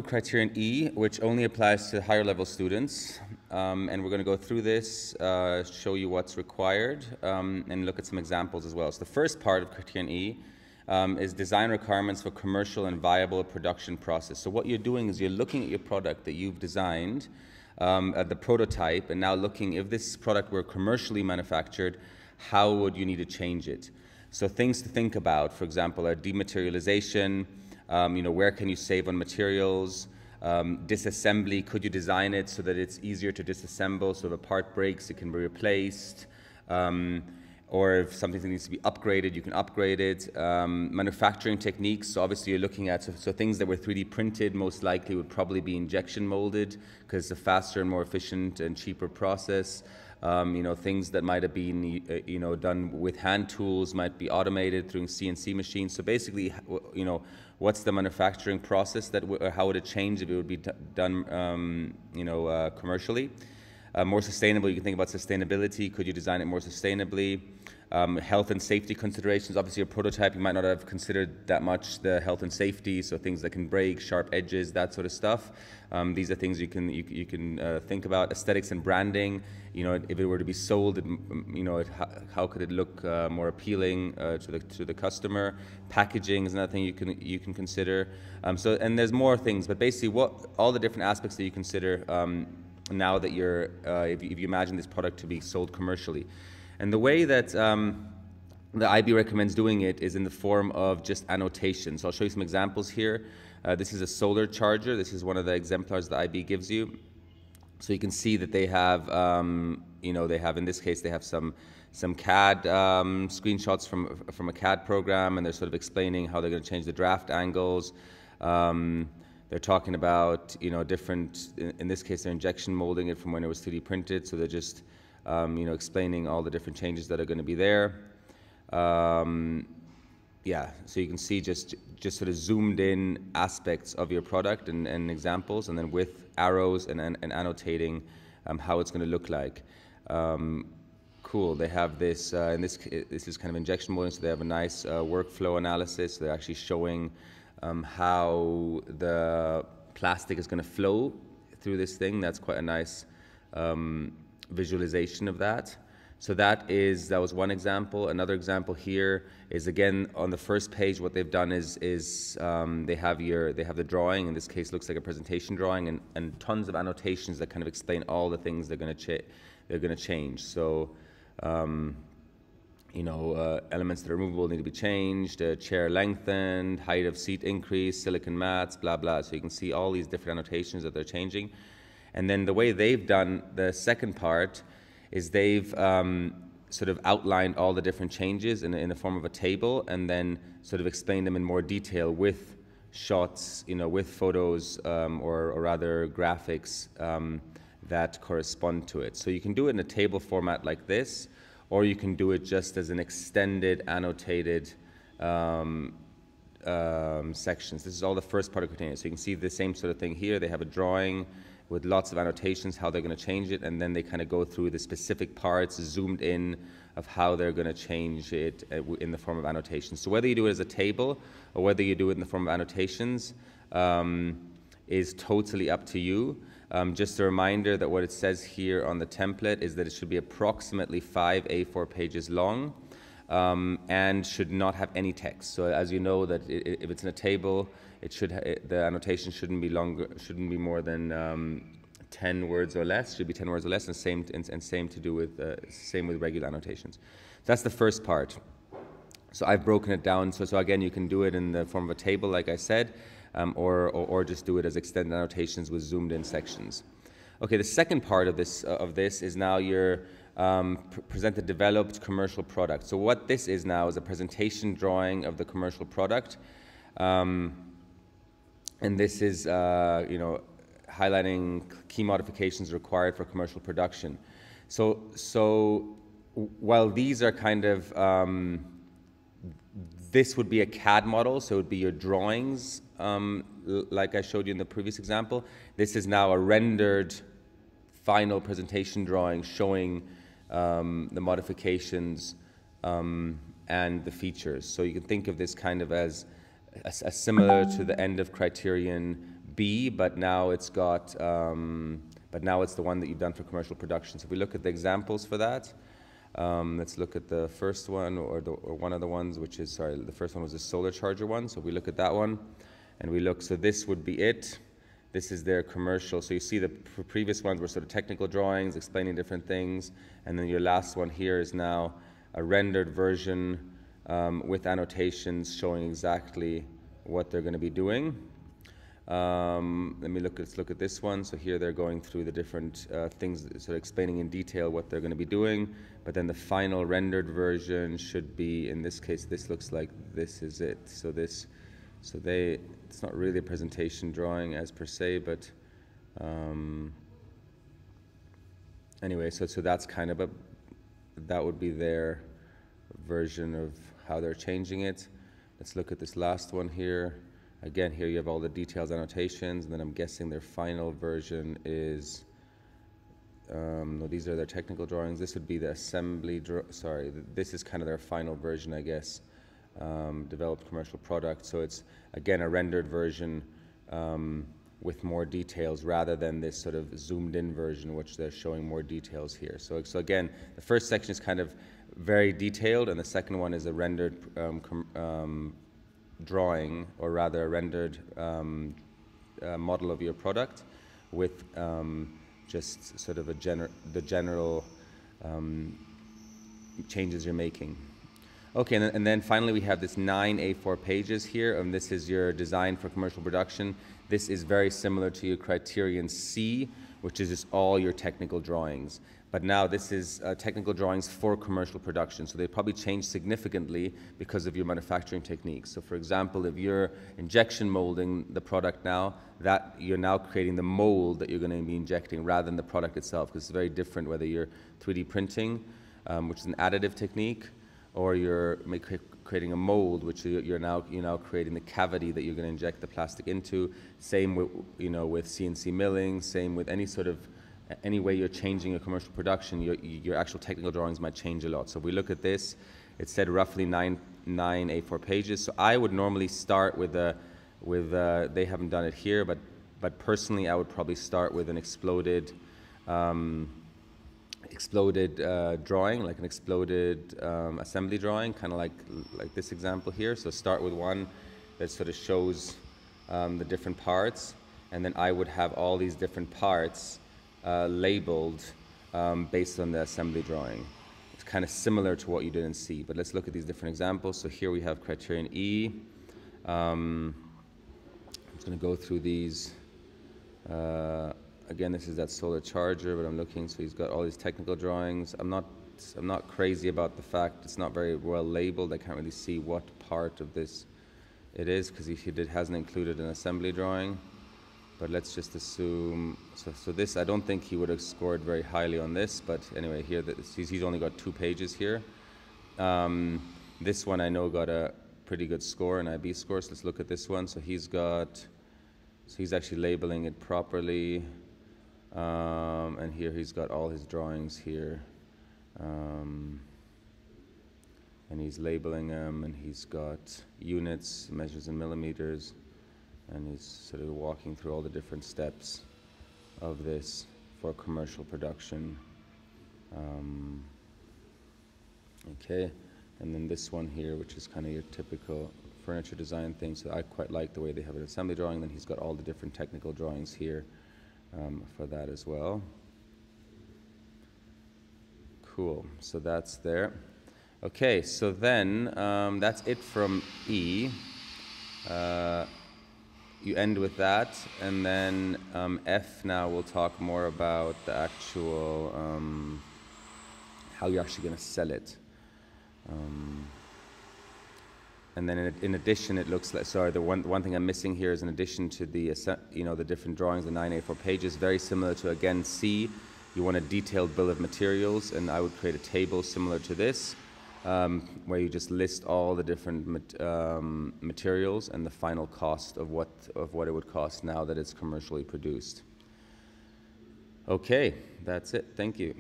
Criterion E, which only applies to higher level students, and we're going to go through this, show you what's required, and look at some examples as well. So the first part of Criterion E is design requirements for commercial and viable production process. So what you're doing is you're looking at your product that you've designed, at the prototype, and now looking if this product were commercially manufactured, how would you need to change it? So things to think about, for example, are dematerialization. Where can you save on materials? Disassembly, could you design it so that it's easier to disassemble, so if a part breaks, it can be replaced? Or if something needs to be upgraded, you can upgrade it. Manufacturing techniques, so obviously you're looking at, so things that were 3D printed most likely would probably be injection molded, because it's a faster and more efficient and cheaper process. Things that might have been, done with hand tools might be automated through CNC machines. So basically, what's the manufacturing process or how would it change if it would be done, commercially? More sustainable, you can think about sustainability. Could you design it more sustainably? Health and safety considerations. Obviously, a prototype, you might not have considered that much the health and safety, so things that can break, sharp edges, that sort of stuff. These are things you can think about. Aesthetics and branding. If it were to be sold, how could it look more appealing to the customer? Packaging is another thing you can consider. And there's more things, but basically, all the different aspects that you consider now that you're, if you imagine this product to be sold commercially. And the way that the IB recommends doing it is in the form of just annotation. So I'll show you some examples here. This is a solar charger. This is one of the exemplars the IB gives you. So you can see that they have, in this case, they have some CAD screenshots from a CAD program, and they're sort of explaining how they're going to change the draft angles. They're talking about, different, in this case, they're injection molding it from when it was 3D printed, so they're just, explaining all the different changes that are going to be there. So you can see just sort of zoomed in aspects of your product and examples, and then with arrows and annotating how it's going to look like. Cool. They have this, this is kind of injection molding, so they have a nice workflow analysis. They're actually showing how the plastic is going to flow through this thing. That's quite a nice visualization of that. So that was one example. Another example here is, again, on the first page, what they've done is they have the drawing. In this case, looks like a presentation drawing, and tons of annotations that kind of explain all the things they're going to change. So elements that are removable need to be changed, chair lengthened, height of seat increase, silicon mats, blah, blah. So you can see all these different annotations that they're changing. And then the way they've done the second part is they've sort of outlined all the different changes in the form of a table, and then sort of explained them in more detail with shots, with photos, or rather graphics that correspond to it. So you can do it in a table format like this, or you can do it just as an extended, annotated sections. This is all the first part of Criterion. So you can see the same sort of thing here. They have a drawing with lots of annotations, how they're going to change it, and then they kind of go through the specific parts, zoomed in, of how they're going to change it in the form of annotations. So whether you do it as a table or whether you do it in the form of annotations is totally up to you. Just a reminder that what it says here on the template is that it should be approximately 5 A4 pages long, and should not have any text. So as you know, that if it's in a table, the annotation shouldn't be more than 10 words or less. Should be 10 words or less, and same to do with same with regular annotations. So that's the first part. So I've broken it down. So again, you can do it in the form of a table, like I said. Or just do it as extended annotations with zoomed in sections. Okay, the second part of this is now your present a developed commercial product. So what this is now is a presentation drawing of the commercial product, and this is highlighting key modifications required for commercial production. So while these are kind of this would be a CAD model, so it would be your drawings, like I showed you in the previous example. This is now a rendered final presentation drawing showing the modifications and the features. So you can think of this kind of as similar to the end of Criterion B, but now it's got, but now it's the one that you've done for commercial production. So if we look at the examples for that, let's look at the first one, or one of the ones, which is, sorry, the first one was the solar charger one. So if we look at that one, and we look, so this would be it. This is their commercial. So you see the previous ones were sort of technical drawings explaining different things, and then your last one here is now a rendered version with annotations showing exactly what they're going to be doing. Let's look at this one. So here they're going through the different things, sort of explaining in detail what they're going to be doing, but then the final rendered version should be, in this case, this looks like this is it. It's not really a presentation drawing as per se, but anyway, so that's kind of that would be their version of how they're changing it. Let's look at this last one here. Again, here you have all the details, annotations, and then I'm guessing their final version is, no, these are their technical drawings. This would be the assembly, this is kind of their final version, I guess, developed commercial product. So it's, again, a rendered version with more details rather than this sort of zoomed in version, which they're showing more details here. So again, the first section is kind of very detailed, and the second one is a rendered drawing, or rather a rendered model of your product with just sort of the general changes you're making. Okay, and then finally we have this 9 A4 pages here, and this is your design for commercial production. This is very similar to your Criterion C, which is just all your technical drawings. But now this is technical drawings for commercial production, so they probably change significantly because of your manufacturing techniques. So for example, if you're injection molding the product now, that you're now creating the mold that you're going to be injecting rather than the product itself, because it's very different whether you're 3D printing, which is an additive technique, or you're creating a mold, which you're now creating the cavity that you're going to inject the plastic into. Same with with CNC milling. Same with any way you're changing your commercial production, your actual technical drawings might change a lot. So if we look at this, it said roughly nine A4 pages. So I would normally start with they haven't done it here, but personally I would probably start with an exploded drawing, like an exploded assembly drawing, kind of like this example here. So start with one that sort of shows the different parts, and then I would have all these different parts labeled based on the assembly drawing. It's kind of similar to what you did in C, but let's look at these different examples. So here we have Criterion E. I'm just going to go through these. Again, this is that solar charger, but I'm looking, so he's got all these technical drawings. I'm not crazy about the fact it's not very well labeled. I can't really see what part of this it is, because he hasn't included an assembly drawing. But let's just assume, so this, I don't think he would have scored very highly on this, but anyway, here, he's only got 2 pages here. This one I know got a pretty good score, an IB score, so let's look at this one. So he's actually labeling it properly, and here he's got all his drawings here, and he's labeling them, and he's got units, measures in millimeters, and he's sort of walking through all the different steps of this for commercial production. Okay, and then this one here, which is kind of your typical furniture design thing. So I quite like the way they have an assembly drawing. Then he's got all the different technical drawings here for that as well. Cool, so that's there. Okay, so then that's it from E. You end with that, and then F now we'll talk more about the actual, how you're actually going to sell it. And then in addition, it looks like, sorry, the one thing I'm missing here is in addition to the, the different drawings, the 9 A4 pages, very similar to, again, C, you want a detailed bill of materials, and I would create a table similar to this, where you just list all the different materials and the final cost of what it would cost now that it's commercially produced. Okay, that's it. Thank you.